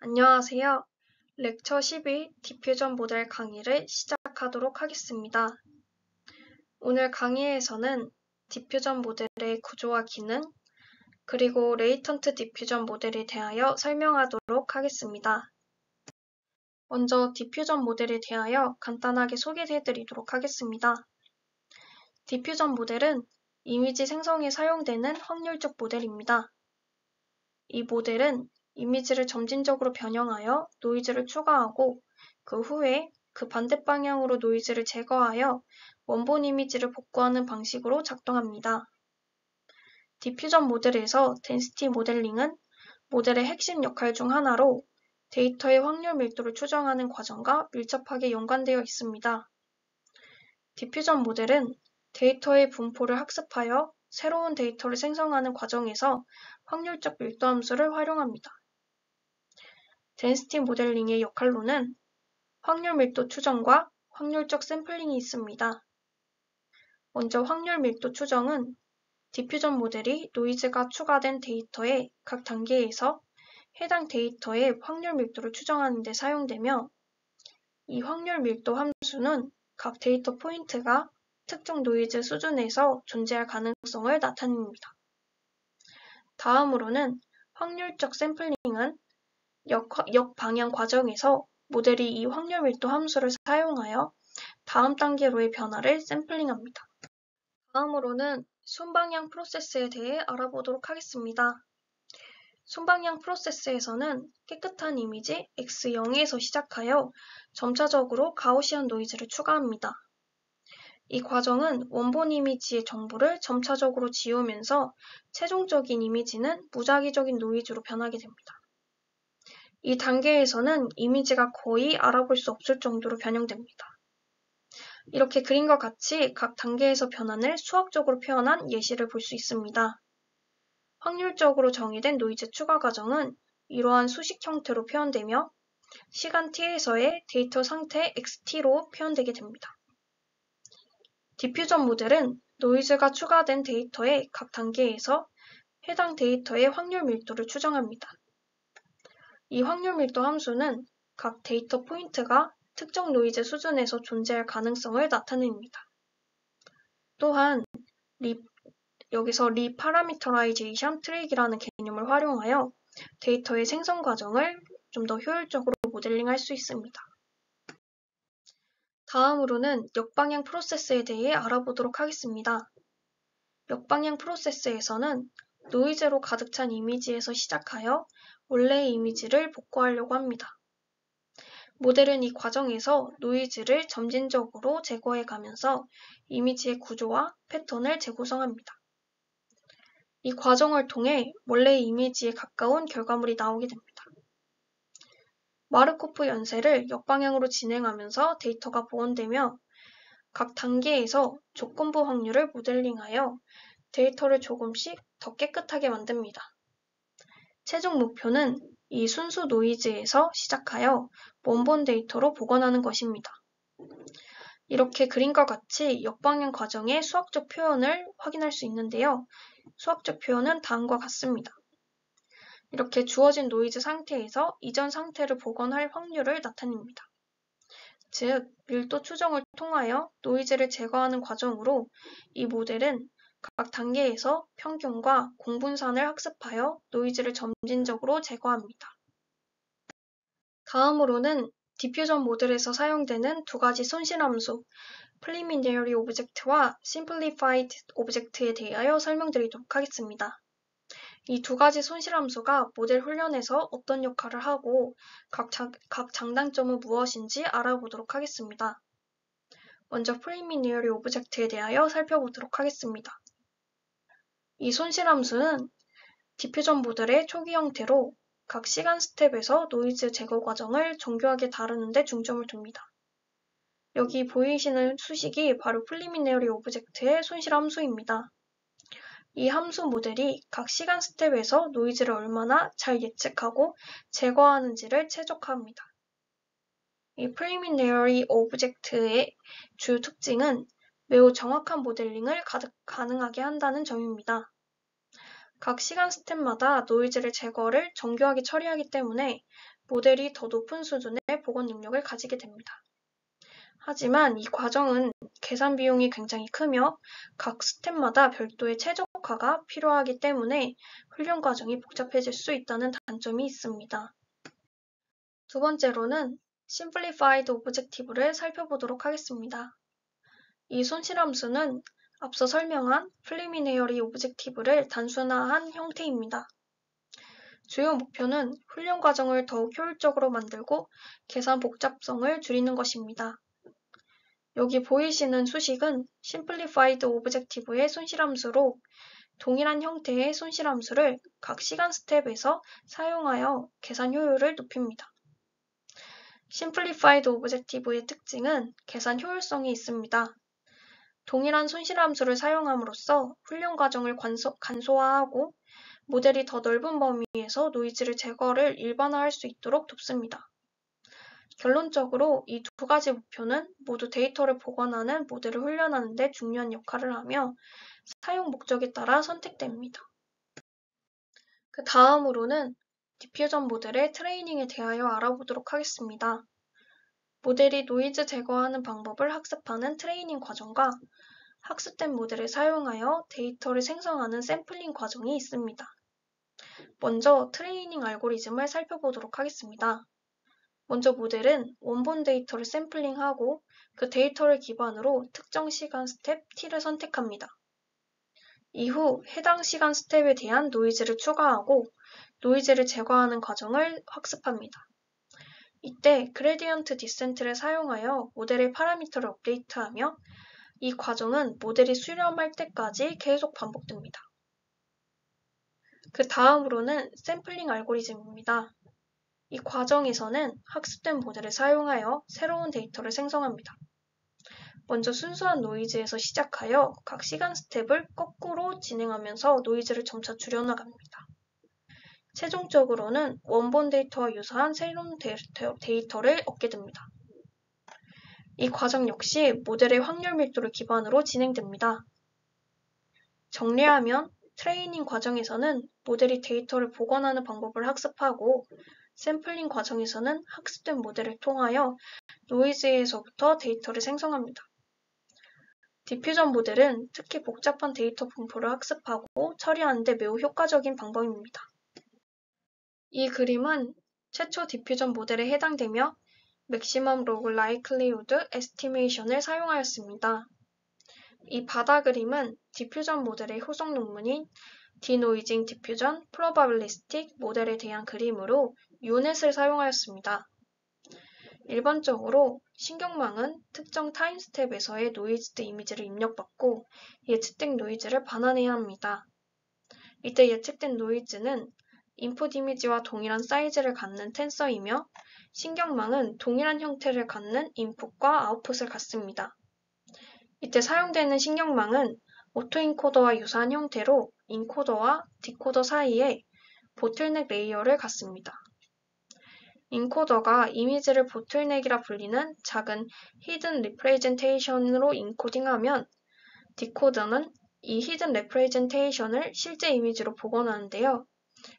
안녕하세요. 렉처 12 디퓨전 모델 강의를 시작하도록 하겠습니다. 오늘 강의에서는 디퓨전 모델의 구조와 기능, 그리고 레이턴트 디퓨전 모델에 대하여 설명하도록 하겠습니다. 먼저 디퓨전 모델에 대하여 간단하게 소개해드리도록 하겠습니다. 디퓨전 모델은 이미지 생성에 사용되는 확률적 모델입니다. 이 모델은 이미지를 점진적으로 변형하여 노이즈를 추가하고 그 후에 그 반대 방향으로 노이즈를 제거하여 원본 이미지를 복구하는 방식으로 작동합니다. 디퓨전 모델에서 덴시티 모델링은 모델의 핵심 역할 중 하나로 데이터의 확률 밀도를 추정하는 과정과 밀접하게 연관되어 있습니다. 디퓨전 모델은 데이터의 분포를 학습하여 새로운 데이터를 생성하는 과정에서 확률적 밀도 함수를 활용합니다. 덴시티 모델링의 역할로는 확률 밀도 추정과 확률적 샘플링이 있습니다. 먼저 확률 밀도 추정은 디퓨전 모델이 노이즈가 추가된 데이터의 각 단계에서 해당 데이터의 확률 밀도를 추정하는 데 사용되며 이 확률 밀도 함수는 각 데이터 포인트가 특정 노이즈 수준에서 존재할 가능성을 나타냅니다. 다음으로는 확률적 샘플링은 역방향 과정에서 모델이 이 확률 밀도 함수를 사용하여 다음 단계로의 변화를 샘플링합니다. 다음으로는 순방향 프로세스에 대해 알아보도록 하겠습니다. 순방향 프로세스에서는 깨끗한 이미지 X0에서 시작하여 점차적으로 가우시안 노이즈를 추가합니다. 이 과정은 원본 이미지의 정보를 점차적으로 지우면서 최종적인 이미지는 무작위적인 노이즈로 변하게 됩니다. 이 단계에서는 이미지가 거의 알아볼 수 없을 정도로 변형됩니다. 이렇게 그림과 같이 각 단계에서 변환을 수학적으로 표현한 예시를 볼 수 있습니다. 확률적으로 정의된 노이즈 추가 과정은 이러한 수식 형태로 표현되며 시간 t에서의 데이터 상태 xt로 표현되게 됩니다. 디퓨전 모델은 노이즈가 추가된 데이터의 각 단계에서 해당 데이터의 확률 밀도를 추정합니다. 이 확률 밀도 함수는 각 데이터 포인트가 특정 노이즈 수준에서 존재할 가능성을 나타냅니다. 또한 여기서 리파라미터라이제이션 트릭이라는 개념을 활용하여 데이터의 생성 과정을 좀 더 효율적으로 모델링할 수 있습니다. 다음으로는 역방향 프로세스에 대해 알아보도록 하겠습니다. 역방향 프로세스에서는 노이즈로 가득 찬 이미지에서 시작하여 원래의 이미지를 복구하려고 합니다. 모델은 이 과정에서 노이즈를 점진적으로 제거해 가면서 이미지의 구조와 패턴을 재구성합니다. 이 과정을 통해 원래의 이미지에 가까운 결과물이 나오게 됩니다. 마르코프 연쇄를 역방향으로 진행하면서 데이터가 복원되며 각 단계에서 조건부 확률을 모델링하여 데이터를 조금씩 더 깨끗하게 만듭니다. 최종 목표는 이 순수 노이즈에서 시작하여 원본 데이터로 복원하는 것입니다. 이렇게 그림과 같이 역방향 과정의 수학적 표현을 확인할 수 있는데요. 수학적 표현은 다음과 같습니다. 이렇게 주어진 노이즈 상태에서 이전 상태를 복원할 확률을 나타냅니다. 즉, 밀도 추정을 통하여 노이즈를 제거하는 과정으로 이 모델은 각 단계에서 평균과 공분산을 학습하여 노이즈를 점진적으로 제거합니다. 다음으로는 디퓨전 모델에서 사용되는 두 가지 손실함수, Preliminary Object와 Simplified Object에 대하여 설명드리도록 하겠습니다. 이 두 가지 손실함수가 모델 훈련에서 어떤 역할을 하고 각 장단점은 무엇인지 알아보도록 하겠습니다. 먼저 Preliminary Object에 대하여 살펴보도록 하겠습니다. 이 손실함수는 디퓨전 모델의 초기 형태로 각 시간 스텝에서 노이즈 제거 과정을 정교하게 다루는 데 중점을 둡니다. 여기 보이시는 수식이 바로 Preliminary Object의 손실함수입니다. 이 함수 모델이 각 시간 스텝에서 노이즈를 얼마나 잘 예측하고 제거하는지를 최적화합니다. 이 Preliminary Object의 주요 특징은 매우 정확한 모델링을 가능하게 한다는 점입니다. 각 시간 스텝마다 노이즈를 제거를 정교하게 처리하기 때문에 모델이 더 높은 수준의 복원 능력을 가지게 됩니다. 하지만 이 과정은 계산 비용이 굉장히 크며 각 스텝마다 별도의 최적화가 필요하기 때문에 훈련 과정이 복잡해질 수 있다는 단점이 있습니다. 두 번째로는 Simplified Objective를 살펴보도록 하겠습니다. 이 손실함수는 앞서 설명한 Preliminary Objective를 단순화한 형태입니다. 주요 목표는 훈련 과정을 더욱 효율적으로 만들고 계산 복잡성을 줄이는 것입니다. 여기 보이시는 수식은 Simplified Objective의 손실함수로 동일한 형태의 손실함수를 각 시간 스텝에서 사용하여 계산 효율을 높입니다. Simplified Objective의 특징은 계산 효율성이 있습니다. 동일한 손실함수를 사용함으로써 훈련 과정을 간소화하고 모델이 더 넓은 범위에서 노이즈를 제거를 일반화할 수 있도록 돕습니다. 결론적으로 이 두 가지 목표는 모두 데이터를 복원하는 모델을 훈련하는 데 중요한 역할을 하며 사용 목적에 따라 선택됩니다. 그 다음으로는 디퓨전 모델의 트레이닝에 대하여 알아보도록 하겠습니다. 모델이 노이즈 제거하는 방법을 학습하는 트레이닝 과정과 학습된 모델을 사용하여 데이터를 생성하는 샘플링 과정이 있습니다. 먼저 트레이닝 알고리즘을 살펴보도록 하겠습니다. 먼저 모델은 원본 데이터를 샘플링하고 그 데이터를 기반으로 특정 시간 스텝 T를 선택합니다. 이후 해당 시간 스텝에 대한 노이즈를 추가하고 노이즈를 제거하는 과정을 학습합니다. 이때 그레디언트 디센트를 사용하여 모델의 파라미터를 업데이트하며 이 과정은 모델이 수렴할 때까지 계속 반복됩니다. 그 다음으로는 샘플링 알고리즘입니다. 이 과정에서는 학습된 모델을 사용하여 새로운 데이터를 생성합니다. 먼저 순수한 노이즈에서 시작하여 각 시간 스텝을 거꾸로 진행하면서 노이즈를 점차 줄여나갑니다. 최종적으로는 원본 데이터와 유사한 새로운 데이터를 얻게 됩니다. 이 과정 역시 모델의 확률 밀도를 기반으로 진행됩니다. 정리하면 트레이닝 과정에서는 모델이 데이터를 복원하는 방법을 학습하고 샘플링 과정에서는 학습된 모델을 통하여 노이즈에서부터 데이터를 생성합니다. 디퓨전 모델은 특히 복잡한 데이터 분포를 학습하고 처리하는 데 매우 효과적인 방법입니다. 이 그림은 최초 디퓨전 모델에 해당되며 Maximum Log Likelihood Estimation을 사용하였습니다. 이 바다 그림은 디퓨전 모델의 후속 논문인 Denoising Diffusion Probabilistic 모델에 대한 그림으로 UNet을 사용하였습니다. 일반적으로 신경망은 특정 타임 스텝에서의 노이즈드 이미지를 입력받고 예측된 노이즈를 반환해야 합니다. 이때 예측된 노이즈는 인풋 이미지와 동일한 사이즈를 갖는 텐서이며 신경망은 동일한 형태를 갖는 인풋과 아웃풋을 갖습니다. 이때 사용되는 신경망은 오토인코더와 유사한 형태로 인코더와 디코더 사이에 보틀넥 레이어를 갖습니다. 인코더가 이미지를 보틀넥이라 불리는 작은 히든 리프레젠테이션으로 인코딩하면 디코더는 이 히든 레프레젠테이션을 실제 이미지로 복원하는데요.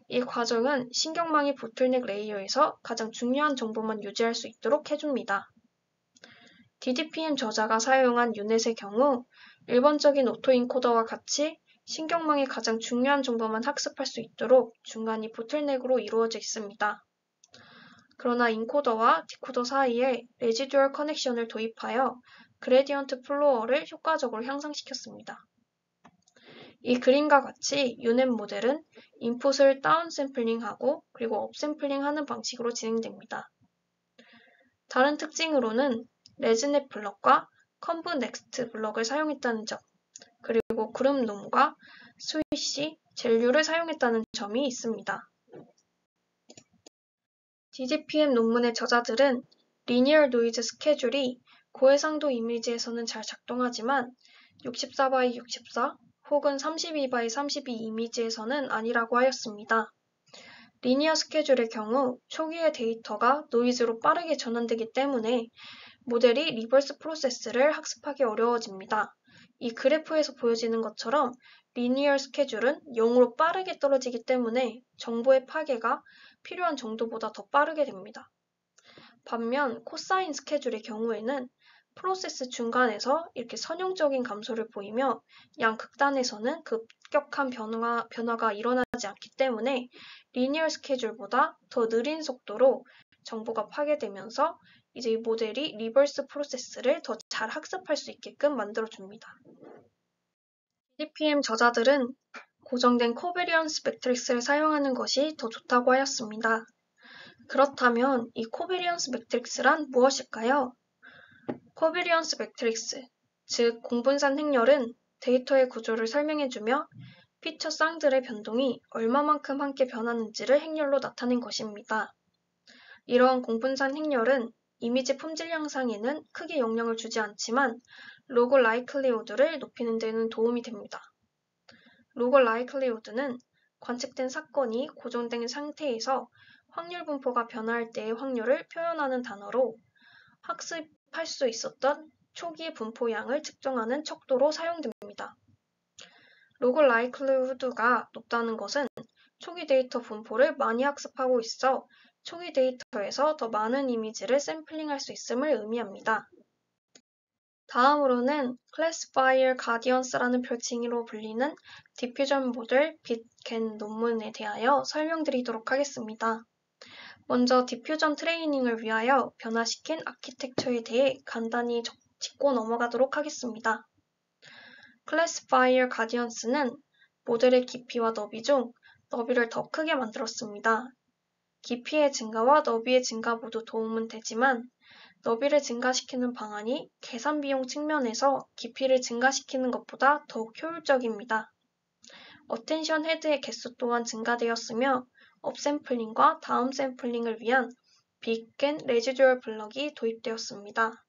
이 과정은 신경망이 보틀넥 레이어에서 가장 중요한 정보만 유지할 수 있도록 해줍니다. DDPM 저자가 사용한 유넷의 경우 일반적인 오토인코더와 같이 신경망의 가장 중요한 정보만 학습할 수 있도록 중간이 보틀넥으로 이루어져 있습니다. 그러나 인코더와 디코더 사이에 레지듀얼 커넥션을 도입하여 그레디언트 플로어를 효과적으로 향상시켰습니다. 이 그림과 같이 유넷 모델은 인풋을 다운 샘플링하고 그리고 업 샘플링하는 방식으로 진행됩니다. 다른 특징으로는 레즈넷 블럭과 컨브 넥스트 블럭을 사용했다는 점, 그리고 그룹놈과 스위시, 젤류를 사용했다는 점이 있습니다. DDPM 논문의 저자들은 리니얼 노이즈 스케줄이 고해상도 이미지에서는 잘 작동하지만 64x64 혹은 32x32 이미지에서는 아니라고 하였습니다. 리니어 스케줄의 경우 초기의 데이터가 노이즈로 빠르게 전환되기 때문에 모델이 리버스 프로세스를 학습하기 어려워집니다. 이 그래프에서 보여지는 것처럼 리니얼 스케줄은 0으로 빠르게 떨어지기 때문에 정보의 파괴가 필요한 정도보다 더 빠르게 됩니다. 반면 코사인 스케줄의 경우에는 프로세스 중간에서 이렇게 선형적인 감소를 보이며 양 극단에서는 급격한 변화가 일어나지 않기 때문에 리니얼 스케줄보다 더 느린 속도로 정보가 파괴되면서 이제 이 모델이 리버스 프로세스를 더 잘 학습할 수 있게끔 만들어줍니다. DPM 저자들은 고정된 코베리언스 매트릭스를 사용하는 것이 더 좋다고 하였습니다. 그렇다면 이 코베리언스 매트릭스란 무엇일까요? 코베리언스 매트릭스, 즉 공분산 행렬은 데이터의 구조를 설명해주며 피처 쌍들의 변동이 얼마만큼 함께 변하는지를 행렬로 나타낸 것입니다. 이러한 공분산 행렬은 이미지 품질 향상에는 크게 영향을 주지 않지만 로그 라이클리후드를 높이는 데는 도움이 됩니다. 로그 라이클리후드는 관측된 사건이 고정된 상태에서 확률 분포가 변화할 때의 확률을 표현하는 단어로 학습할 수 있었던 초기 분포량을 측정하는 척도로 사용됩니다. 로그 라이클리후드가 높다는 것은 초기 데이터 분포를 많이 학습하고 있어 초기 데이터에서 더 많은 이미지를 샘플링할 수 있음을 의미합니다. 다음으로는 클래시파이어 가디언스라는 별칭으로 불리는 디퓨전 모델 빗-겐 논문에 대하여 설명드리도록 하겠습니다. 먼저 디퓨전 트레이닝을 위하여 변화시킨 아키텍처에 대해 간단히 짚고 넘어가도록 하겠습니다. 클래시파이어 가디언스는 모델의 깊이와 너비 중 너비를 더 크게 만들었습니다. 깊이의 증가와 너비의 증가 모두 도움은 되지만 너비를 증가시키는 방안이 계산 비용 측면에서 깊이를 증가시키는 것보다 더욱 효율적입니다. 어텐션 헤드의 개수 또한 증가되었으며 업샘플링과 다음 샘플링을 위한 빗겐 레지듀얼 블럭이 도입되었습니다.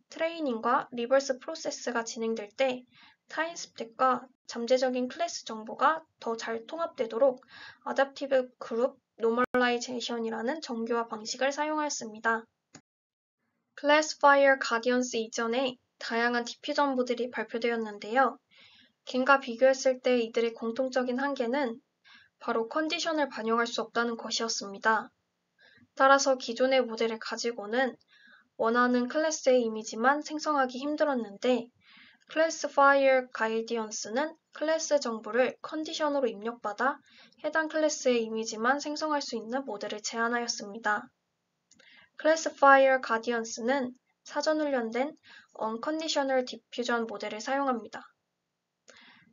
트레이닝과 리버스 프로세스가 진행될 때 타임 스택과 잠재적인 클래스 정보가 더 잘 통합되도록 아답티브 그룹 노멀라이제이션이라는 정교화 방식을 사용하였습니다. 클래시파이어 가디언스 이전에 다양한 디퓨전 모델이 발표되었는데요. 겐과 비교했을 때 이들의 공통적인 한계는 바로 컨디션을 반영할 수 없다는 것이었습니다. 따라서 기존의 모델을 가지고는 원하는 클래스의 이미지만 생성하기 힘들었는데 클래시파이어 가디언스는 클래스 정보를 컨디션으로 입력받아 해당 클래스의 이미지만 생성할 수 있는 모델을 제안하였습니다. 클래시파이어 가디언스는 사전 훈련된 Unconditional Diffusion 모델을 사용합니다.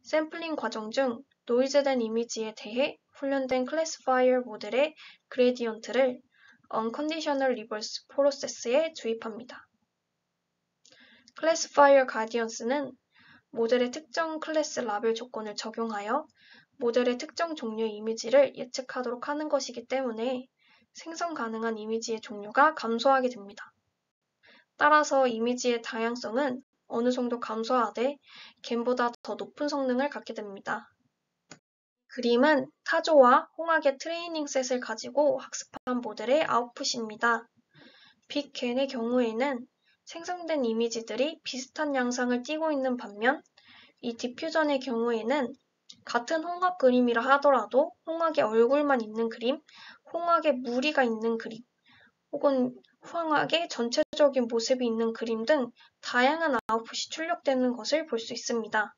샘플링 과정 중 노이즈된 이미지에 대해 훈련된 클래시파이어 모델의 그레디언트를 Unconditional Reverse 프로세스에 주입합니다. 클래시파이어 가디언스는 모델의 특정 클래스 라벨 조건을 적용하여 모델의 특정 종류의 이미지를 예측하도록 하는 것이기 때문에 생성 가능한 이미지의 종류가 감소하게 됩니다. 따라서 이미지의 다양성은 어느 정도 감소하되 겐보다 더 높은 성능을 갖게 됩니다. 그림은 타조와 홍학의 트레이닝 셋을 가지고 학습한 모델의 아웃풋입니다. 빗겐의 경우에는 생성된 이미지들이 비슷한 양상을 띠고 있는 반면 이 디퓨전의 경우에는 같은 홍학 그림이라 하더라도 홍학의 얼굴만 있는 그림, 홍학의 무리가 있는 그림, 혹은 홍학의 전체적인 모습이 있는 그림 등 다양한 아웃풋이 출력되는 것을 볼 수 있습니다.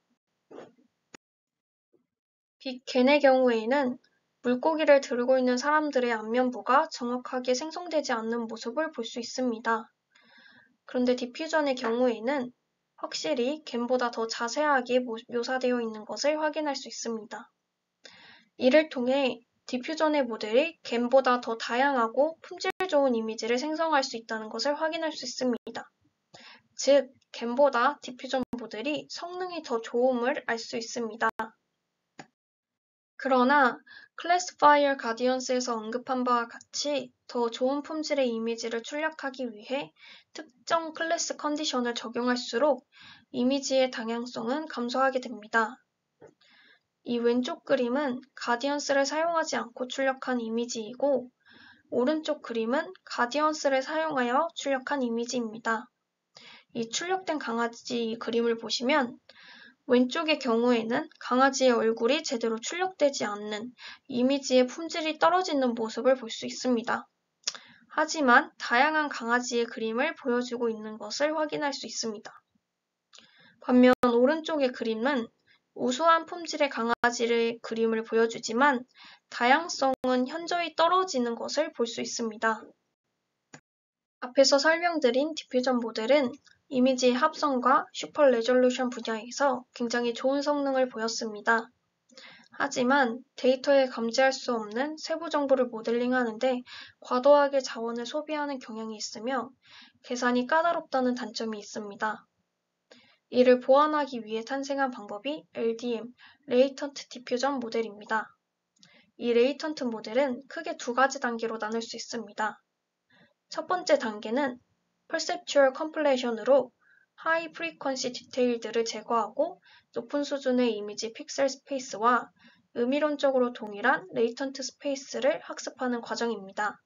빗겐의 경우에는 물고기를 들고 있는 사람들의 안면부가 정확하게 생성되지 않는 모습을 볼 수 있습니다. 그런데 디퓨전의 경우에는 확실히 겐보다 더 자세하게 묘사되어 있는 것을 확인할 수 있습니다. 이를 통해 디퓨전의 모델이 겐보다 더 다양하고 품질 좋은 이미지를 생성할 수 있다는 것을 확인할 수 있습니다. 즉, 겐보다 디퓨전 모델이 성능이 더 좋음을 알 수 있습니다. 그러나 클래시파이어 가디언스에서 언급한 바와 같이 더 좋은 품질의 이미지를 출력하기 위해 특정 클래스 컨디션을 적용할수록 이미지의 다양성은 감소하게 됩니다. 이 왼쪽 그림은 가디언스를 사용하지 않고 출력한 이미지이고 오른쪽 그림은 가디언스를 사용하여 출력한 이미지입니다. 이 출력된 강아지 그림을 보시면 왼쪽의 경우에는 강아지의 얼굴이 제대로 출력되지 않는 이미지의 품질이 떨어지는 모습을 볼 수 있습니다. 하지만 다양한 강아지의 그림을 보여주고 있는 것을 확인할 수 있습니다. 반면 오른쪽의 그림은 우수한 품질의 강아지의 그림을 보여주지만 다양성은 현저히 떨어지는 것을 볼 수 있습니다. 앞에서 설명드린 디퓨전 모델은 이미지의 합성과 슈퍼 레졸루션 분야에서 굉장히 좋은 성능을 보였습니다. 하지만 데이터에 감지할 수 없는 세부 정보를 모델링하는데 과도하게 자원을 소비하는 경향이 있으며 계산이 까다롭다는 단점이 있습니다. 이를 보완하기 위해 탄생한 방법이 LDM, 레이턴트 디퓨전 모델입니다. 이 레이턴트 모델은 크게 두 가지 단계로 나눌 수 있습니다. 첫 번째 단계는 Perceptual Completion으로 하이 프리퀀시 디테일들을 제거하고 높은 수준의 이미지 픽셀 스페이스와 의미론적으로 동일한 레이턴트 스페이스를 학습하는 과정입니다.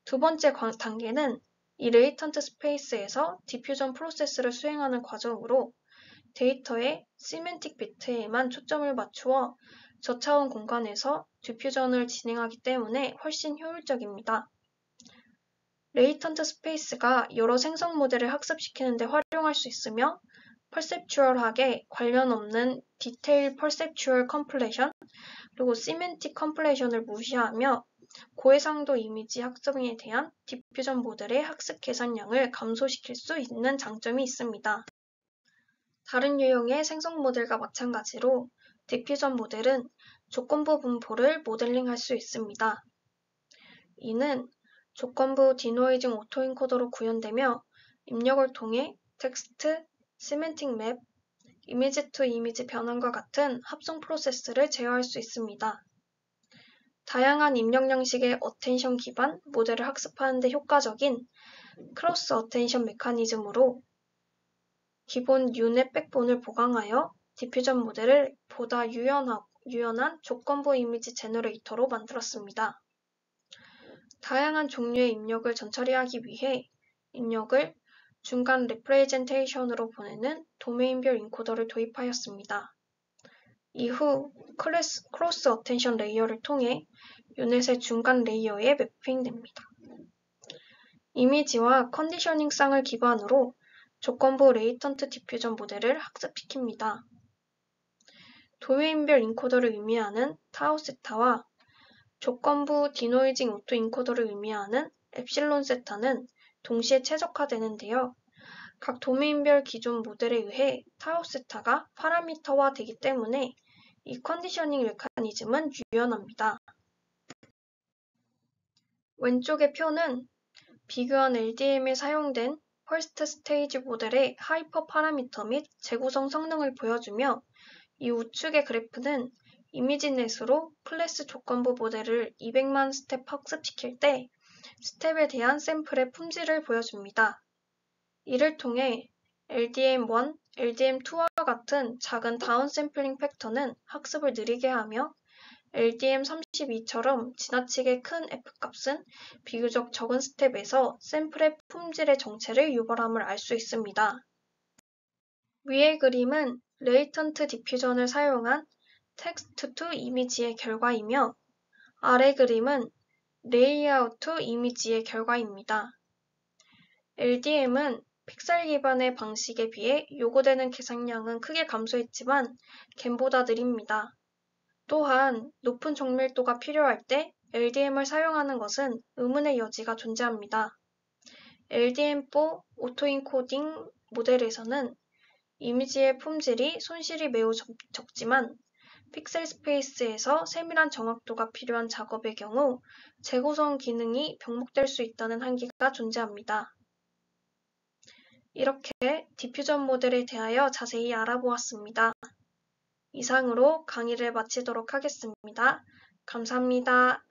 두 번째 단계는 이 레이턴트 스페이스에서 디퓨전 프로세스를 수행하는 과정으로 데이터의 시멘틱 비트에만 초점을 맞추어 저차원 공간에서 디퓨전을 진행하기 때문에 훨씬 효율적입니다. 레이턴트 스페이스가 여러 생성 모델을 학습시키는 데 활용할 수 있으며 퍼셉추얼하게 관련 없는 디테일 퍼셉추얼 컴플레이션 그리고 시멘틱 컴플레이션을 무시하며 고해상도 이미지 학습에 대한 디퓨전 모델의 학습 계산량을 감소시킬 수 있는 장점이 있습니다. 다른 유형의 생성 모델과 마찬가지로 디퓨전 모델은 조건부 분포를 모델링할 수 있습니다. 이는 조건부 디노이징 오토인코더로 구현되며 입력을 통해 텍스트, 시멘틱 맵, 이미지 투 이미지 변환과 같은 합성 프로세스를 제어할 수 있습니다. 다양한 입력 양식의 어텐션 기반 모델을 학습하는 데 효과적인 크로스 어텐션 메커니즘으로 기본 유넷 백본을 보강하여 디퓨전 모델을 보다 유연한 조건부 이미지 제너레이터로 만들었습니다. 다양한 종류의 입력을 전처리하기 위해 입력을 중간 레프레젠테이션으로 보내는 도메인별 인코더를 도입하였습니다. 이후 크로스 어텐션 레이어를 통해 유넷의 중간 레이어에 매핑됩니다. 이미지와 컨디셔닝 쌍을 기반으로 조건부 레이턴트 디퓨전 모델을 학습시킵니다. 도메인별 인코더를 의미하는 타우 세타와 조건부 디노이징 오토 인코더를 의미하는 엡실론 세타는 동시에 최적화되는데요. 각 도메인별 기존 모델에 의해 타우 세타가 파라미터화 되기 때문에 이 컨디셔닝 메커니즘은 유연합니다. 왼쪽의 표는 비교한 LDM에 사용된 퍼스트 스테이지 모델의 하이퍼 파라미터 및 재구성 성능을 보여주며 이 우측의 그래프는 이미지넷으로 클래스 조건부 모델을 200만 스텝 학습시킬 때 스텝에 대한 샘플의 품질을 보여줍니다. 이를 통해 LDM1, LDM2와 같은 작은 다운샘플링 팩터는 학습을 느리게 하며 LDM32처럼 지나치게 큰 F값은 비교적 적은 스텝에서 샘플의 품질의 정체를 유발함을 알 수 있습니다. 위의 그림은 레이턴트 디퓨전을 사용한 텍스트 투 이미지의 결과이며 아래 그림은 레이아웃 투 이미지의 결과입니다. LDM은 픽셀 기반의 방식에 비해 요구되는 계산량은 크게 감소했지만 갬보다 느립니다. 또한 높은 정밀도가 필요할 때 LDM을 사용하는 것은 의문의 여지가 존재합니다. LDM4 오토인코딩 모델에서는 이미지의 품질이 손실이 매우 적지만 픽셀 스페이스에서 세밀한 정확도가 필요한 작업의 경우 재구성 기능이 병목될 수 있다는 한계가 존재합니다. 이렇게 디퓨전 모델에 대하여 자세히 알아보았습니다. 이상으로 강의를 마치도록 하겠습니다. 감사합니다.